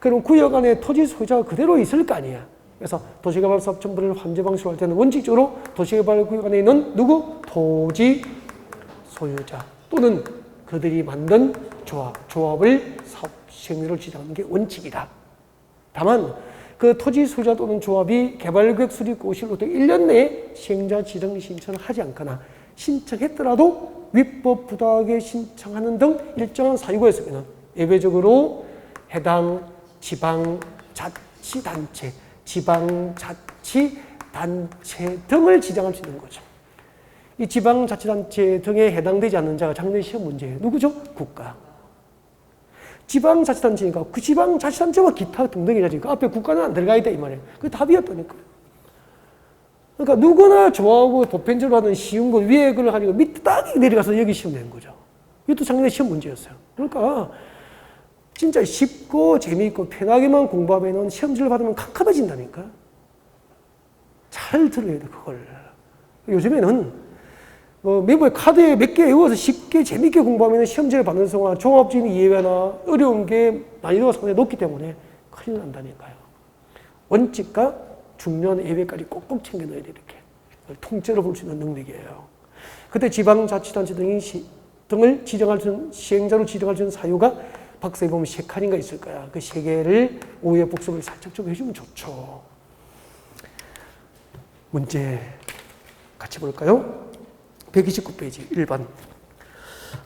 그럼 구역 안에 토지 소유자가 그대로 있을 거 아니야. 그래서 도시개발 사업 전부를 환지 방식으로 할 때는 원칙적으로 도시개발구역 안에 있는 누구? 토지 소유자 또는 그들이 만든 조합을 사업 시행자로 지정하는 게 원칙이다. 다만 그 토지 소유자 또는 조합이 개발구역 수립 고시로부터 1년 내에 시행자 지정 신청을 하지 않거나 신청했더라도 위법 부당하게 신청하는 등 일정한 사유가 있으면 예외적으로 해당 지방자치단체 등을 지정할 수 있는 거죠. 이 지방자치단체 등에 해당되지 않는 자가 작년 시험 문제예요. 누구죠? 국가. 지방자치단체니까 그 지방자치단체와 기타 등등이라지. 그 앞에 국가는 안 들어가 있다 이 말이에요. 그게 답이었다니까. 그러니까 누구나 좋아하고 보편적으로 하는 쉬운 거 위에 그걸 가지고 밑에 딱 내려가서 여기 시험 내는 거죠. 이것도 작년에 시험 문제였어요. 그러니까 진짜 쉽고 재미있고 편하게만 공부하면 시험지를 받으면 캄캄해진다니까. 잘 들어야 돼 그걸. 요즘에는 메모에 카드에 몇 개 외워서 쉽게 재미있게 공부하면 시험지를 받는 동안 종합적인 이해나 어려운 게 난이도가 상당히 높기 때문에 큰일 난다니까요. 원칙과 중요한 예외까지 꼭꼭 챙겨 넣어야 돼 이렇게. 통째로 볼 수 있는 능력이에요. 그때 지방자치단체 등을 지정할 수 있는 시행자로 지정할 수 있는 사유가 박스에 보면 3칸인가 있을 거야. 그 3개를 오후에 복습을 살짝 좀 해주면 좋죠. 문제 같이 볼까요? 129페이지 1번.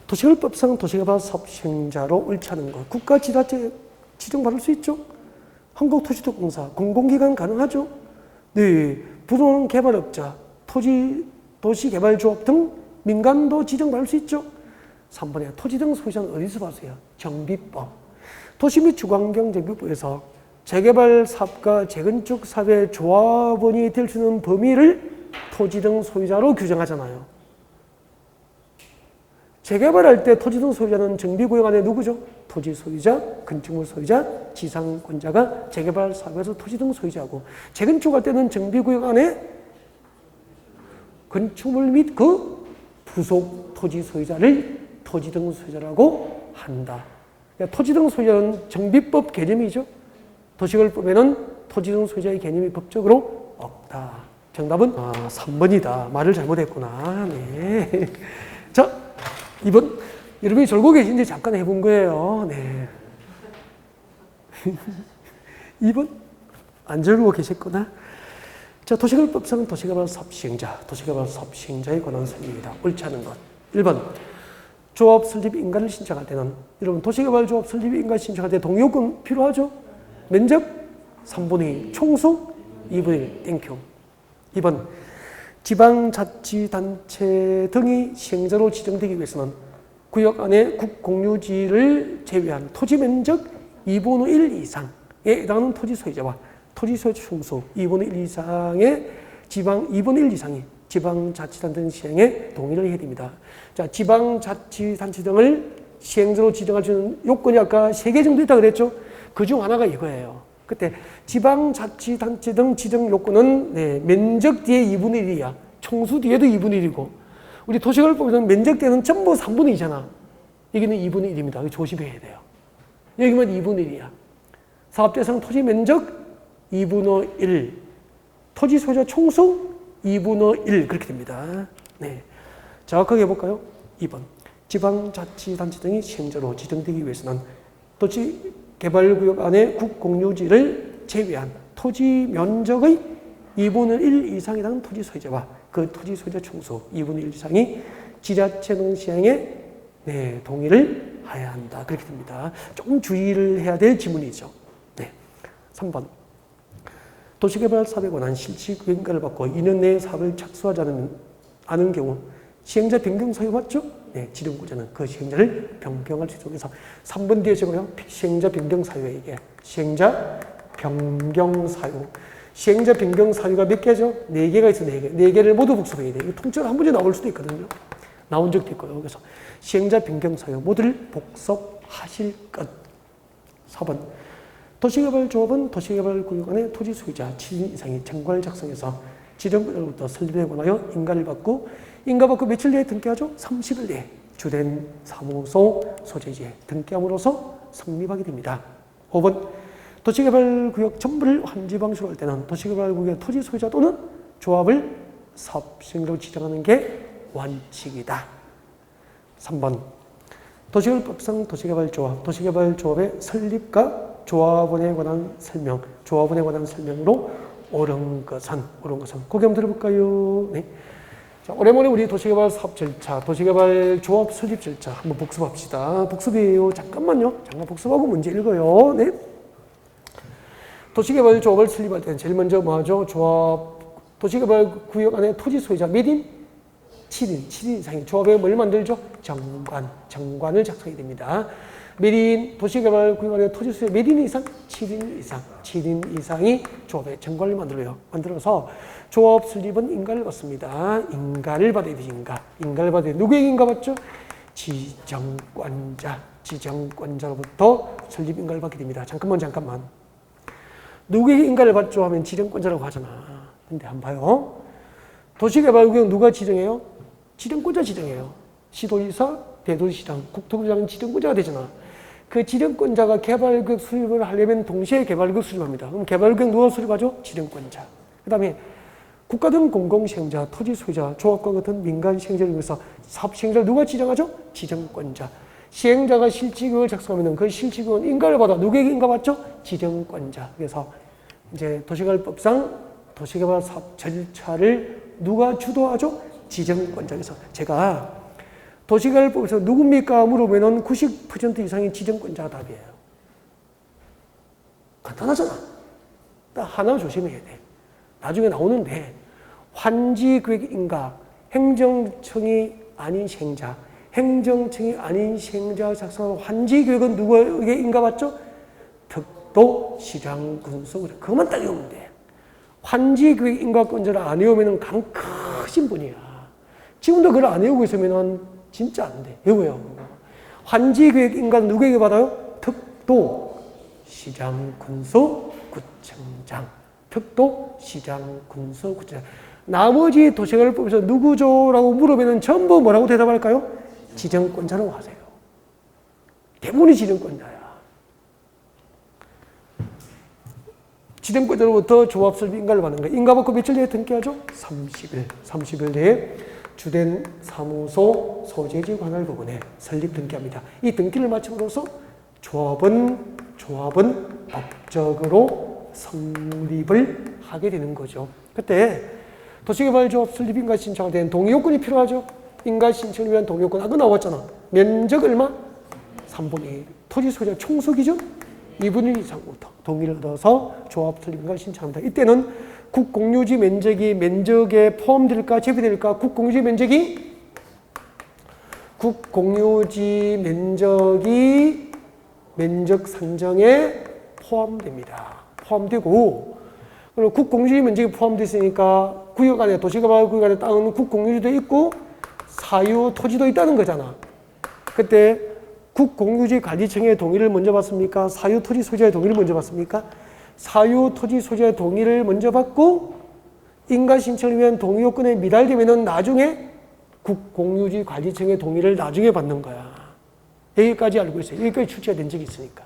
도시개발법상 도시개발 사업 시행자로 옳지 않은 것. 국가 지자체 지정받을 수 있죠? 한국토지도공사, 공공기관 가능하죠? 네. 부동산 개발업자, 도시개발조합 등 민간도 지정받을 수 있죠? 3번에 토지 등 소유자는 어디서 봤어요? 정비법. 도시 및 주거환경정비법에서 재개발 사업과 재건축 사업의 조합원이 될 수 있는 범위를 토지 등 소유자로 규정하잖아요. 재개발할 때 토지 등 소유자는 정비구역 안에 누구죠? 토지 소유자, 건축물 소유자, 지상권자가 재개발 사업에서 토지 등 소유자고, 재건축할 때는 정비구역 안에 건축물 및 그 부속 토지 소유자를 토지 등 소유자라고 한다. 그러니까 토지 등 소유자는 정비법 개념이죠. 도시개발법에는 토지 등 소유자의 개념이 법적으로 없다. 정답은 3번이다. 말을 잘못했구나. 네. 자, 2번. 여러분이 졸고 계신지 잠깐 해본 거예요. 네. 2번. 안 졸고 계셨구나. 자, 도시개발법상은 도시개발 사업 시행자, 도시개발 사업 시행자의 권한 설명이다. 옳지 않은 것. 1번. 조합 설립 인가를 신청할 때는, 여러분 도시개발 조합 설립 인가 신청할 때 동의요건 필요하죠? 면적 3분의 2, 총수 2분의 1, 땡큐. 2번. 지방자치단체 등이 시행자로 지정되기 위해서는 구역 안에 국공유지를 제외한 토지 면적 2분의 1 이상에 해당하는 토지 소유자와 토지 소유자 총수 2분의 1 이상의 지방 2분의 1 이상이 지방자치단체 시행에 동의를 해야 됩니다. 자, 지방자치단체 등을 시행자로 지정할 수 있는 요건이 아까 3개 정도 있다고 그랬죠? 그중 하나가 이거예요. 그때 지방자치단체 등 지정 요건은 면적 뒤에 2분의 1이야. 총수 뒤에도 2분의 1이고. 우리 도시개발법에서는 면적 뒤에는 전부 3분의 2잖아. 여기는 2분의 1입니다. 조심해야 돼요. 여기만 2분의 1이야. 사업대상 토지 면적 2분의 1. 토지 소유자 총수 2분의 1. 그렇게 됩니다. 네. 정확하게 해볼까요? 2번. 지방자치단체 등이 시행자로 지정되기 위해서는 도시개발구역 안에 국공유지를 제외한 토지 면적의 2분의 1 이상에 해당하는 토지 소유자와 그 토지 소유자 총수 2분의 1 이상이 지자체 등 시행에 동의를 해야 한다. 그렇게 됩니다. 조금 주의를 해야 될 지문이죠. 네. 3번. 도시개발 사업에 관한 실시 인가를 받고 2년 내에 사업을 착수하지 않은 경우 시행자 변경 사유 맞죠? 네, 지정구자는 그 시행자를 변경할 수 있도록 해서 3번 뒤에 적어요. 시행자 변경 사유에 이게 시행자 변경 사유. 시행자 변경 사유가 몇 개죠? 4개가 있어, 4개. 4개를 모두 복습해야 돼. 통째로 한 문제 나올 수도 있거든요. 나온 적도 있고요. 그래서 시행자 변경 사유 모두를 복습하실 것. 4번. 도시개발조합은 도시개발구역 안에 토지 소유자 7인 이상이 정관을 작성해서 지정구역으로부터 설립에 관하여 인가를 받고 인가받고 며칠 내에 등기하죠? 30일 내에 주된 사무소 소재지에 등기함으로써 성립하게 됩니다. 5번. 도시개발구역 전부를 환지 방식으로 할 때는 도시개발구역의 토지 소유자 또는 조합을 사업시행자로 지정하는 게 원칙이다. 3번. 도시개발법상 도시개발조합, 도시개발조합의 설립과 조합원에 관한 설명, 조합원에 관한 설명으로 옳은 것은. 고개 한번 들어볼까요? 네. 자, 오랜만에 우리 도시개발 사업 절차, 도시개발 조합 설립 절차 한번 복습합시다. 복습이에요. 잠깐만요. 잠깐 복습하고 문제 읽어요. 네. 도시개발 조합을 설립할 때는 제일 먼저 뭐하죠? 조합, 도시개발 구역 안에 토지 소유자 몇 인? 7인 이상의 조합에 뭘 만들죠? 정관을 작성해야 됩니다. 몇 인, 도시개발 구역 안에 토지 소유자 몇 인 이상? 7인 이상. 7인 이상이 조합에 정관을 만들어서 조합 설립은 인가를 받습니다. 인가를 받아야 되지, 인가를 받아야 돼. 누구에게 인가 받죠? 지정권자로부터 설립 인가를 받게 됩니다. 잠깐만. 누구에게 인가를 받죠 하면 지정권자라고 하잖아. 근데 한번 봐요. 도시개발구역 누가 지정해요? 지정권자 지정해요. 시도지사, 대도시장, 국토부장은 지정권자가 되잖아. 그 지정권자가 개발구역 수립을 하려면 동시에 개발구역 수립합니다. 그럼 개발구역 누가 수립하죠? 지정권자. 그 다음에 국가 등 공공시행자, 토지 소유자, 조합과 같은 민간 시행자를 위해서 사업 시행자를 누가 지정하죠? 지정권자. 시행자가 실지구역을 작성하면 그 실지구역은 인가를 받아. 누구에게 인가 받죠? 지정권자. 그래서 이제 도시개발법상 도시개발 사업 절차를 누가 주도하죠? 지정권자에서. 제가 도시개발법에서 누굽니까? 물어보면 90% 이상이 지정권자가 답이에요. 간단하잖아. 딱 하나 조심해야 돼. 나중에 나오는데 환지구역 인가, 행정청이 아닌 시행자, 행정청이 아닌 시행자가 작성한 환지구역은 누구에게 인가받죠? 특도, 시장, 군수. 그것만 딱 외우면 돼. 환지, 계획, 인과권자를 안 외우면 강 크신 분이야. 지금도 그걸 안 외우고 있으면 진짜 안 돼. 외워요. 환지, 계획, 인과 누구에게 받아요? 특도, 시장, 군수, 구청장. 특도, 시장, 군수, 구청장. 나머지 도시계획을 뽑아서 누구죠? 라고 물으면 전부 뭐라고 대답할까요? 지정권자라고 하세요. 대부분이 지정권자야. 지정권자로부터 조합 설립 인가를 받는 거야. 인가 받고 며칠 내에 등기하죠? 30일. 30일 내에 주된 사무소 소재지 관할 부분에 설립 등기합니다. 이 등기를 마침으로써 조합은 법적으로 성립을 하게 되는 거죠. 그때 도시개발조합 설립 인가 신청할 때는 동의 요건이 필요하죠. 인가 신청을 위한 동의 요건 아까 나왔잖아. 면적 얼마? 3분의 1. 토지 소유자 총수 기준 2분의 1 이상부터 동의를 얻어서 조합 설립 인가를 신청합니다. 이때는 국공유지 면적이 면적에 포함될까 제외될까? 국공유지 면적이 면적 산정에 포함됩니다. 포함되고, 그리고 국공유지 면적이 포함됐으니까 구역 안에 도시개발 구역 안에 땅은 국공유지도 있고 사유 토지도 있다는 거잖아. 그때 국공유지 관리청의 동의를 먼저 받습니까? 사유 토지 소유자의 동의를 먼저 받습니까? 사유 토지 소유자의 동의를 먼저 받고 인가 신청을 위한 동의 요건에 미달되면은 나중에 국공유지 관리청의 동의를 나중에 받는 거야. 여기까지 알고 있어요. 여기까지 출제가 된 적이 있으니까.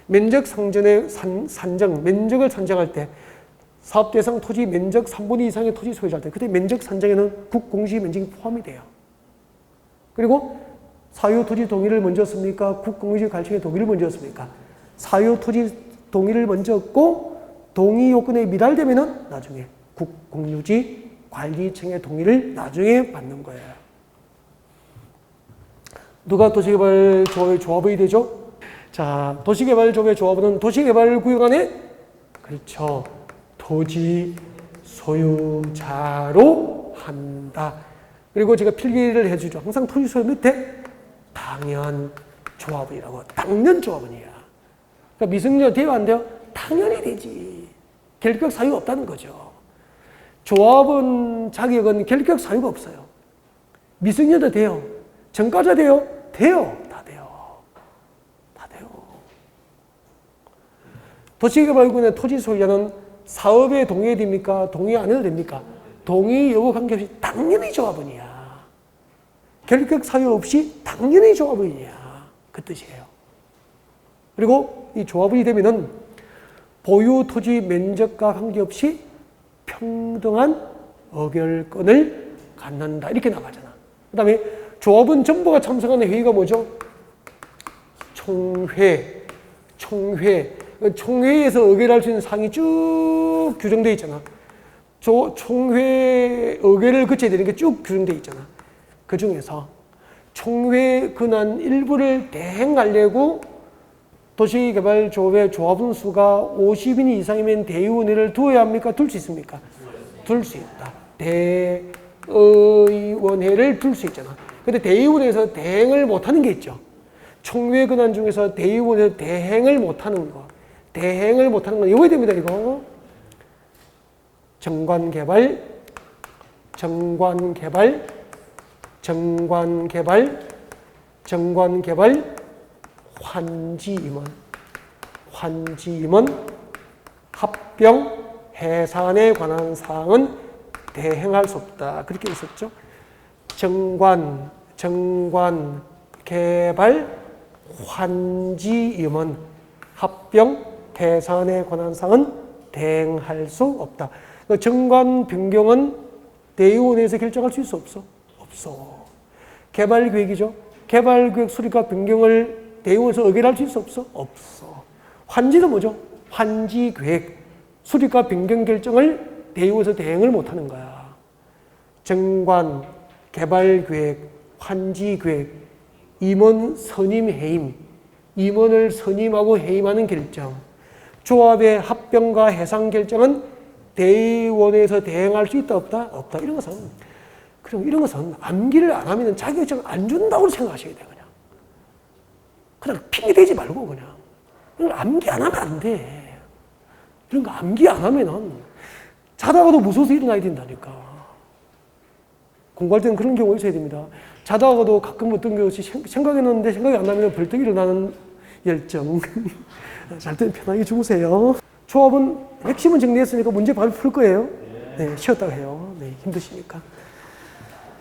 면적 상전의 산정, 면적을 산정할 때 사업 대상 토지 면적 3분의 2 이상의 토지 소유자일 때 그때 면적 산정에는 국공유지 면적이 포함이 돼요. 그리고 사유 토지 동의를 먼저 씁니까? 국공유지 관리청의 동의를 먼저 씁니까? 사유 토지 동의를 먼저 얻고 동의 요건에 미달되면은 나중에 국공유지 관리청의 동의를 나중에 받는 거예요. 누가 도시개발조합의 조합원이 되죠? 자, 도시개발조합의 조합원은 도시개발구역 안에 그렇죠. 토지 소유자로 한다. 그리고 제가 필기를 해주죠. 항상 토지 소유 밑에 당연 조합원이라고. 당연 조합원이야. 그러니까 미성년 돼요, 안 돼요? 당연히 되지. 결격 사유가 없다는 거죠. 조합원 자격은 결격 사유가 없어요. 미성년도 돼요. 전과자 돼요? 돼요. 다 돼요. 다 돼요. 도시개발구역의 토지 소유자는 사업에 동의해야 됩니까? 동의 안 해도 됩니까? 동의 여부 관계없이 당연히 조합원이야. 결격 사유 없이 당연히 조합원이야. 그 뜻이에요. 그리고 이 조합원이 되면은 보유 토지 면적과 관계없이 평등한 의결권을 갖는다. 이렇게 나가잖아. 그 다음에 조합원 전부가 참석하는 회의가 뭐죠? 총회. 총회에서 의결할 수 있는 사항이 쭉 규정되어 있잖아. 총회 의결을 거쳐야 되는 게 쭉 규정되어 있잖아. 그 중에서 총회 권한 일부를 대행하려고 도시개발조합의 조합원 수가 50인 이상이면 대의원회를 두어야 합니까? 둘 수 있습니까? 둘 수 있다. 대의원회를 둘 수 있잖아. 근데 대의원회에서 대행을 못하는 게 있죠. 총회 권한 중에서 대의원회에서 대행을 못하는 거. 대행을 못하는 건 이거 됩니다, 이거. 정관개발, 환지임원, 합병, 해산에 관한 사항은 대행할 수 없다. 그렇게 있었죠. 정관개발, 환지임원, 합병, 해산에 관한 사항은 대행할 수 없다. 정관 변경은 대의원회에서 결정할 수 있어 없어? 없어. 개발계획이죠. 개발계획 수립과 변경을 대의원에서 의결할 수 있어 없어? 없어. 환지는 뭐죠? 환지계획 수립과 변경 결정을 대의원에서 대행을 못하는 거야. 정관, 개발계획, 환지계획, 임원 선임 해임, 임원을 선임하고 해임하는 결정, 조합의 합병과 해상 결정은 대의원에서 대행할 수 있다 없다? 없다. 이런 것은 암기를 안 하면 자격증 안 준다고 생각하셔야 돼. 그냥 핑계 대지 말고 그냥 이런 거 암기 안 하면 안 돼. 이런 거 암기 안 하면은 자다가도 무서워서 일어나야 된다니까. 공부할 때는 그런 경우가 있어야 됩니다. 자다가도 가끔 어떤 것이 생각했는데 생각이 안 나면 벌떡 일어나는 열정. 잘 때는 편하게 주무세요. 조합은 핵심은 정리했으니까 문제 바로 풀 거예요. 네, 쉬었다가 해요. 네, 힘드시니까.